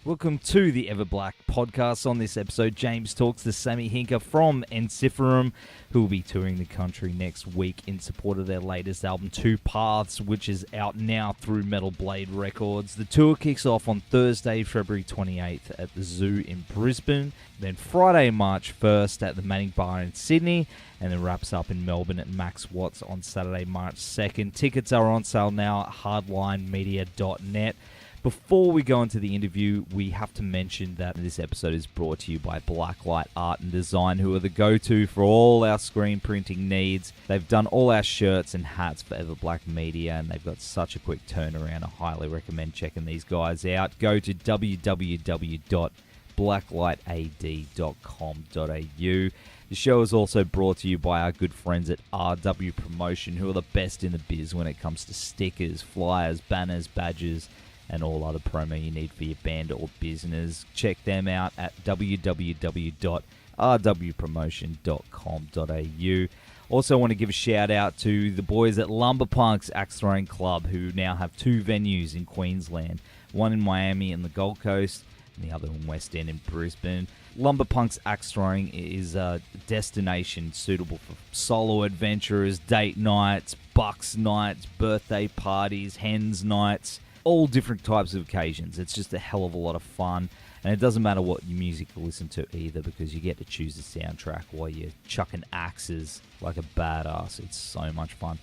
Welcome to the EVERBLAck Podcast. On this episode, James talks to Sami Hinkka from Ensiferum, who will be touring the country next week in support of their latest album, Two Paths, which is out now through Metal Blade Records. The tour kicks off on Thursday, February 28th at the Zoo in Brisbane, then Friday, March 1st at the Manning Bar in Sydney, and then wraps up in Melbourne at Max Watts on Saturday, March 2nd. Tickets are on sale now at hardlinemedia.net. Before we go into the interview, we have to mention that this episode is brought to you by Blacklight Art and Design, who are the go-to for all our screen printing needs. They've done all our shirts and hats for Everblack Media, and they've got such a quick turnaround. I highly recommend checking these guys out. Go to www.blacklightad.com.au. The show is also brought to you by our good friends at RW Promotion, who are the best in the biz when it comes to stickers, flyers, banners, badges, and all other promo you need for your band or business. Check them out at www.rwpromotion.com.au. Also want to give a shout out to the boys at Lumberpunks Axe Throwing Club, who now have two venues in Queensland, one in Miami and the Gold Coast, and the other in West End in Brisbane. Lumberpunks Axe Throwing is a destination suitable for solo adventurers, date nights, bucks nights, birthday parties, hens nights, all different types of occasions. It's just a hell of a lot of fun, and it doesn't matter what music you listen to either, because you get to choose the soundtrack while you're chucking axes like a badass. It's so much fun.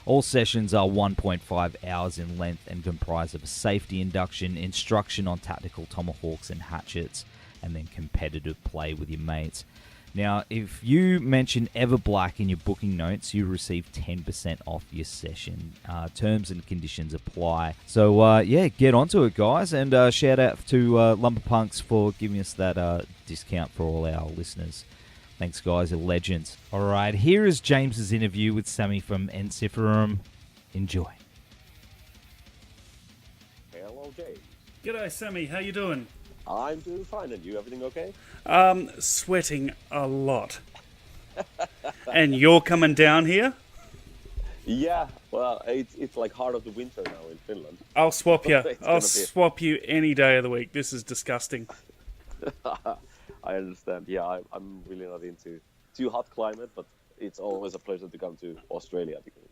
All sessions are 1.5 hours in length and comprise of a safety induction, instruction on tactical tomahawks and hatchets, and then competitive play with your mates. Now, if you mention Everblack in your booking notes, you receive 10% off your session. Terms and conditions apply. So, get onto it, guys. And shout out to Lumberpunks for giving us that discount for all our listeners. Thanks, guys. You're legends. All right, here is James's interview with Sami from Ensiferum. Enjoy. Hello, James. G'day, Sami. How you doing? I'm doing fine, and you? Everything okay? Sweating a lot. And you're coming down here? Yeah, well, it's like heart of the winter now in Finland. I'll swap you. I'll swap you any day of the week. This is disgusting. I understand. Yeah, I'm really not into too hot climate, but it's always a pleasure to come to Australia because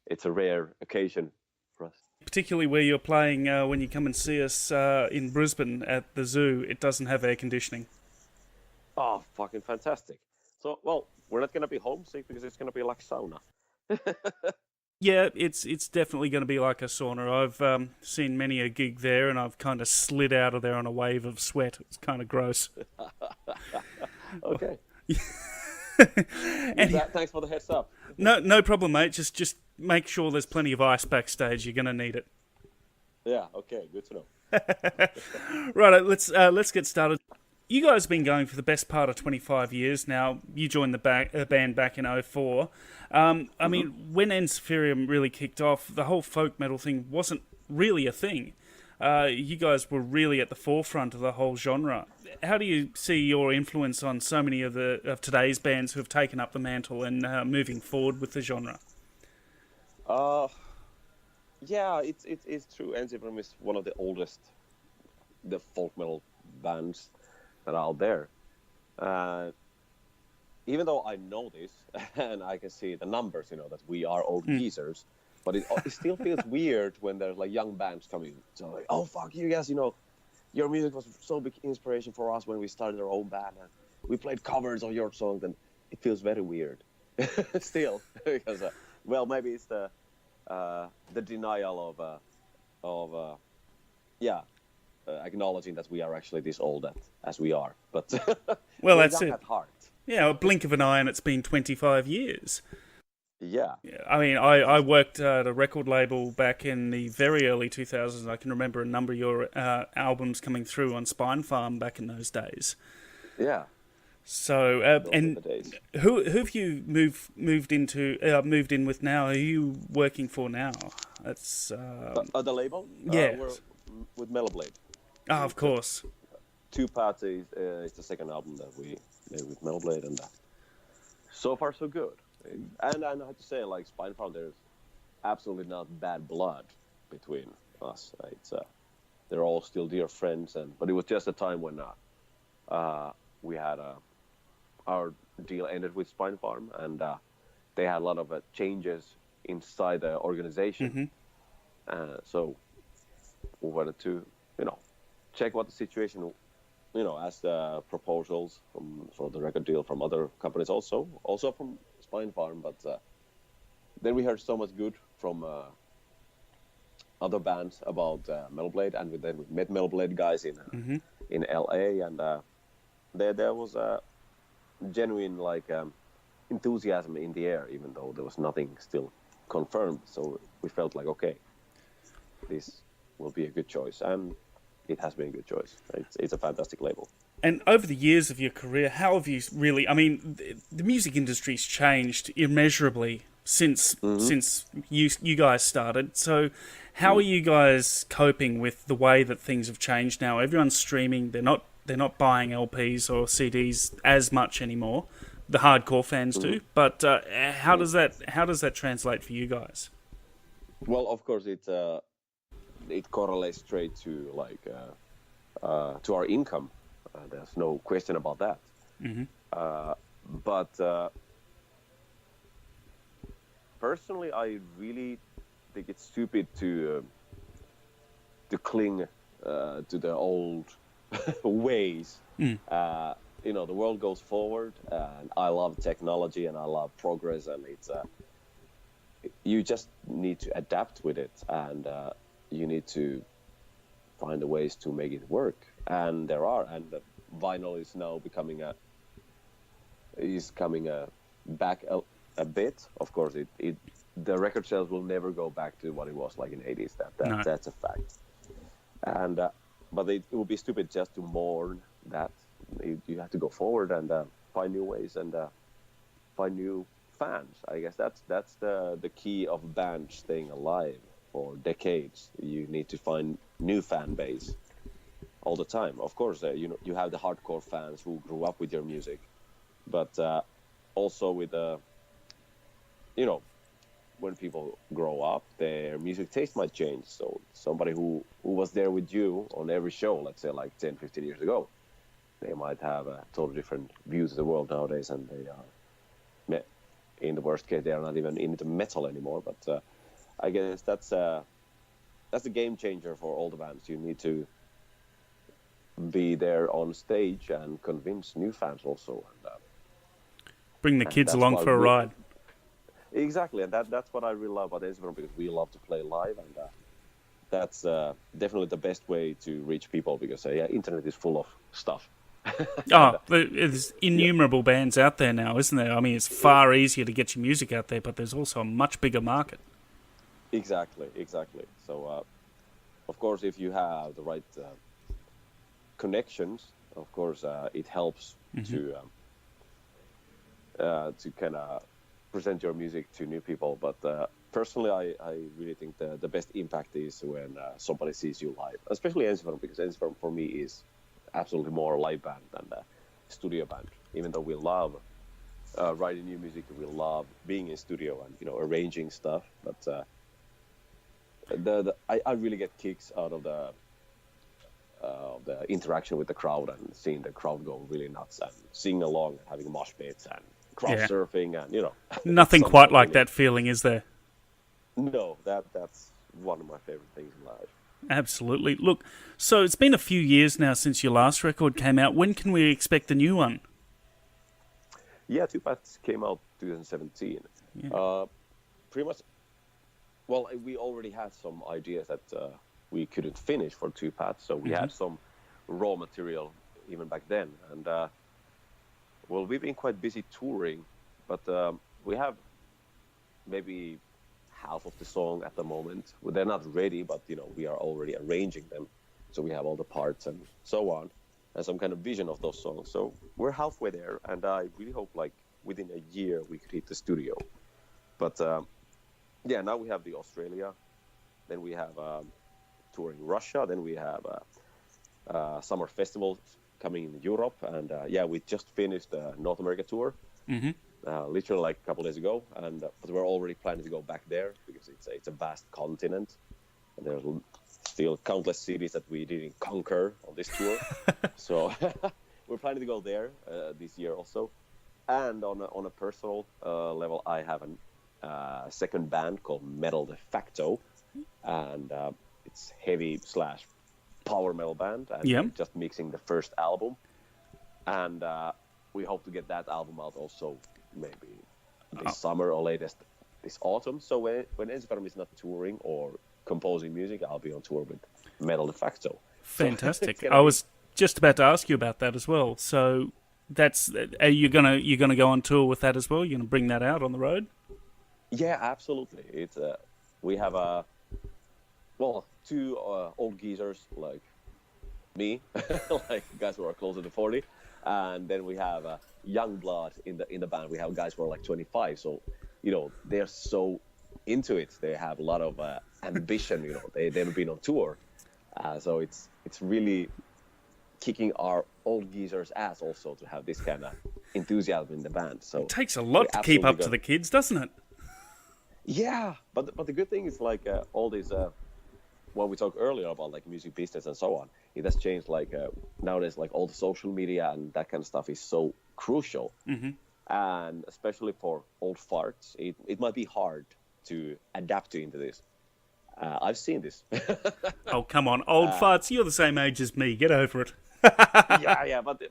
it's a rare occasion for us. Particularly where you're playing when you come and see us in Brisbane at the Zoo. It doesn't have air conditioning. Oh, fucking fantastic. So, well, we're not going to be homesick because it's going to be like sauna. Yeah, it's definitely going to be like a sauna. I've seen many a gig there, and I've kind of slid out of there on a wave of sweat. It's kind of gross. Okay. Thanks for the heads up. No problem, mate. Just make sure there's plenty of ice backstage. You're going to need it. Yeah, okay, good to know. Right, let's get started. You guys have been going for the best part of 25 years now. You joined the band back in 2004. I mean, when Ensiferum really kicked off, the whole folk metal thing wasn't really a thing. You guys were really at the forefront of the whole genre. How do you see your influence on so many of today's bands who have taken up the mantle and moving forward with the genre? Yeah, it's true. Ensiferum is one of the oldest, the folk metal bands that are out there. Even though I know this and I can see the numbers, that we are old geezers, but it still feels weird when there's like young bands coming. So like, oh fuck you guys, your music was so big inspiration for us when we started our own band, and we played covers of your songs, and it feels very weird still because maybe it's the denial of acknowledging that we are actually this old as we are, but well, that's it. At heart. Yeah, a blink of an eye, and it's been 25 years. Yeah. I mean, I worked at a record label back in the very early 2000s. I can remember a number of your albums coming through on Spine Farm back in those days. Yeah. So, and who have you moved in with now? Who are you working for now? That's the label. Yeah, we're with Metal Blade. Ah, of course. Two Paths is the second album that we made with Metal Blade, and so far so good. And I have to say, like Spinefarm, there's absolutely not bad blood between us. It's they're all still dear friends. But it was just a time when we had our deal ended with Spine Farm, and they had a lot of changes inside the organization. So we wanted to, check what the situation, as the proposals for the record deal from other companies also from Spine Farm. But then we heard so much good from other bands about Metal Blade, and we met Metal Blade guys in LA, and there was a genuine enthusiasm in the air, even though there was nothing still confirmed. So we felt like, okay, this will be a good choice, and it has been a good choice. It's a fantastic label. And over the years of your career, how have you really... I mean, the music industry's changed immeasurably since you guys started. So how are you guys coping with the way that things have changed now? Everyone's streaming. They're not buying LPs or CDs as much anymore. The hardcore fans do. But how does that translate for you guys? Well, of course, it correlates straight to to our income. There's no question about that. But personally, I really think it's stupid to cling to the old ways. The world goes forward, and I love technology and I love progress, and it's you just need to adapt with it, and you need to find the ways to make it work. And there are, and vinyl is now becoming back a bit. Of course, the record sales will never go back to what it was like in the 80s. That's a fact. And but it would be stupid just to mourn that. You have to go forward and find new ways and find new fans. I guess that's the key of bands staying alive for decades. You need to find new fan base all the time. Of course, you have the hardcore fans who grew up with your music, but also with when people grow up, their music taste might change. So somebody who was there with you on every show, let's say like 10, 15 years ago, they might have a totally different views of the world nowadays, and they are, in the worst case, they are not even into metal anymore. But I guess that's a game changer for all the bands. You need to be there on stage and convince new fans also. And, bring the kids along for a ride. Exactly, and that's what I really love about Ensiferum, because we love to play live, and that's definitely the best way to reach people, because internet is full of stuff. There's innumerable bands out there now, isn't there? I mean, it's far easier to get your music out there, but there's also a much bigger market. Exactly. So, of course, if you have the right connections, of course, it helps to kind of present your music to new people. But personally, I really think the best impact is when somebody sees you live, especially Ensiferum, because Ensiferum for me is absolutely more a live band than a studio band. Even though we love writing new music, we love being in studio and arranging stuff. But I really get kicks out of the interaction with the crowd and seeing the crowd go really nuts and singing along and having mosh pits and crowd surfing and nothing quite like that feeling, is there? No, that's one of my favorite things in life. Absolutely. Look, so it's been a few years now since your last record came out. When can we expect the new one? Yeah, Two Paths came out 2017. Pretty much. Well, we already had some ideas that we couldn't finish for Two Paths, so we had some raw material even back then. And we've been quite busy touring, but we have maybe half of the song at the moment. Well, they're not ready, but we are already arranging them, so we have all the parts and so on, and some kind of vision of those songs. So we're halfway there, and I really hope within a year we could hit the studio. But now we have the Australia, then we have touring Russia, then we have summer festivals coming in Europe, and we just finished the North America tour. Literally like a couple days ago, but we're already planning to go back there because it's a vast continent, and there's still countless cities that we didn't conquer on this tour. So we're planning to go there this year also. And on a personal level, I have a second band called Metal de Facto, and it's heavy / power metal band, and we're just mixing the first album, and we hope to get that album out also maybe this summer or latest this autumn. So when Ensiferum is not touring or composing music, I'll be on tour with Metal de Facto. Fantastic. I was just about to ask you about that as well. So are you gonna go on tour with that as well? You're gonna bring that out on the road? Yeah, absolutely. It's we have two old geezers like me, like guys who are closer to 40, and then we have young blood in the band. We have guys who are like 25, so they're so into it. They have a lot of ambition. They've never been on tour, so it's really kicking our old geezers' ass also to have this kind of enthusiasm in the band. So it takes a lot to keep up to the kids, doesn't it? Yeah, but the good thing is like all these when we talked earlier about like music business and so on, it has changed. Like nowadays, like all the social media and that kind of stuff is so crucial, and especially for old farts, it might be hard to adapt into this. I've seen this. Oh, come on, old farts! You're the same age as me. Get over it. yeah, but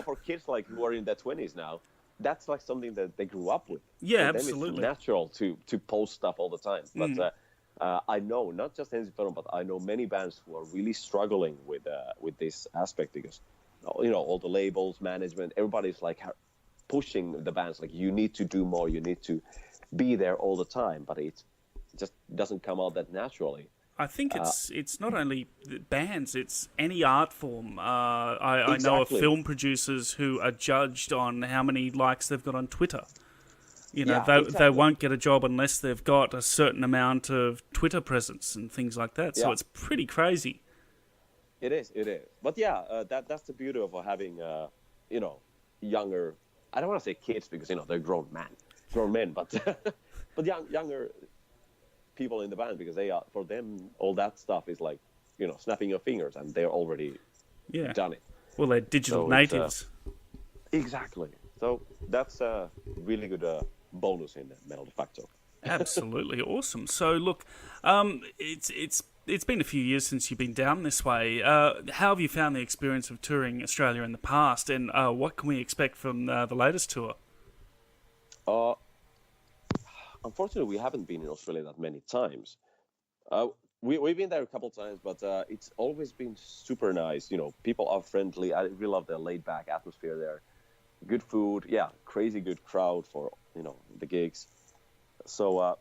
for kids like who are in their 20s now, that's like something that they grew up with. Yeah, for absolutely. Them it's natural to post stuff all the time. But I know not just Ensiferum, but I know many bands who are really struggling with this aspect because all the labels, management, everybody's like pushing the bands like you need to do more, you need to be there all the time, but it just doesn't come out that naturally. I think it's not only bands, it's any art form. I Exactly. know of film producers who are judged on how many likes they've got on Twitter. They won't get a job unless they've got a certain amount of Twitter presence and things like that. So it's pretty crazy. It is. But that's the beauty of having, younger. I don't want to say kids because they're grown men, but but younger people in the band because they are, for them all that stuff is like snapping your fingers and they're already done it. Well, they're digital natives. Exactly. So that's a really good bonus in Metal de Facto. Absolutely awesome. So look, it's been a few years since you've been down this way. How have you found the experience of touring Australia in the past, and what can we expect from the latest tour? Unfortunately, we haven't been in Australia that many times. We've been there a couple times, but it's always been super nice. People are friendly. I really love the laid-back atmosphere there. Good food, crazy good crowd for the gigs. So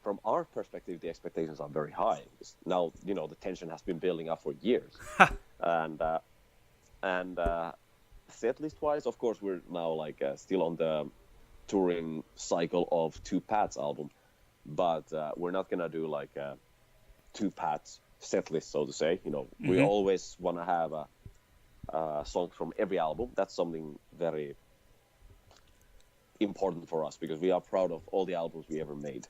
from our perspective, the expectations are very high. Now the tension has been building up for years, and set list wise, of course, we're now like still on the touring cycle of Two Paths album, but we're not gonna do like a Two Paths set list, so to say. We always want to have a song from every album. That's something very important for us because we are proud of all the albums we ever made.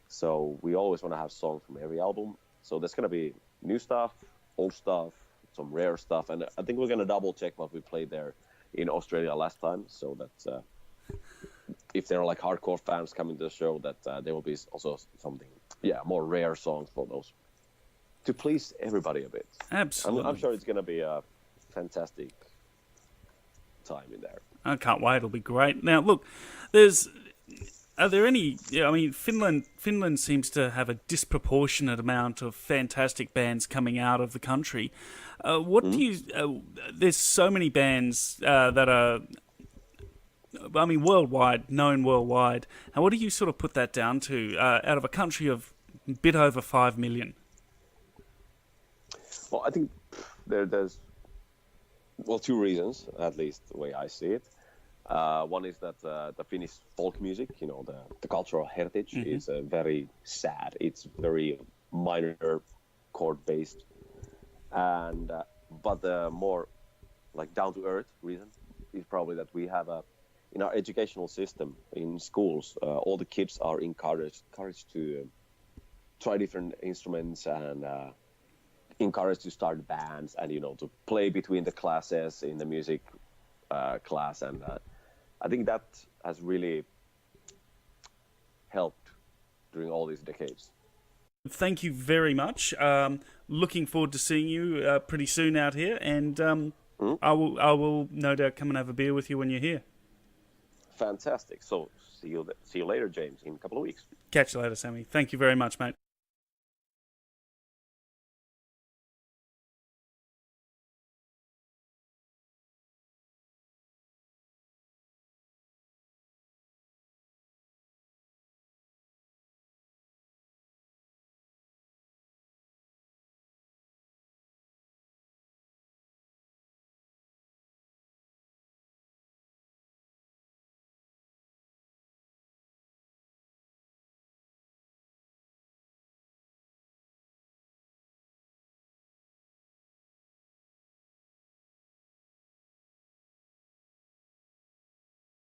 So we always want to have songs from every album. So there's gonna be new stuff, old stuff, some rare stuff, and I think we're gonna double check what we played there in Australia last time, so that if there are like hardcore fans coming to the show, that there will be also something, more rare songs for those to please everybody a bit. Absolutely. I'm sure it's going to be a fantastic time in there. I can't wait. It'll be great. Now, look, are there any? Finland seems to have a disproportionate amount of fantastic bands coming out of the country. What do you? There's so many bands that are, known worldwide. And what do you sort of put that down to out of a country of a bit over 5 million? Well, I think there's two reasons, at least the way I see it. One is that the Finnish folk music, the cultural heritage is very sad. It's very minor chord-based. And but the more like down-to-earth reason is probably that we have in our educational system in schools, all the kids are encouraged to try different instruments and encouraged to start bands and to play between the classes in the music class, and I think that has really helped during all these decades. Thank you very much. Looking forward to seeing you pretty soon out here, and I will no doubt come and have a beer with you when you're here. Fantastic. So see you later, James, in a couple of weeks. Catch you later, Sammy. Thank you very much, mate.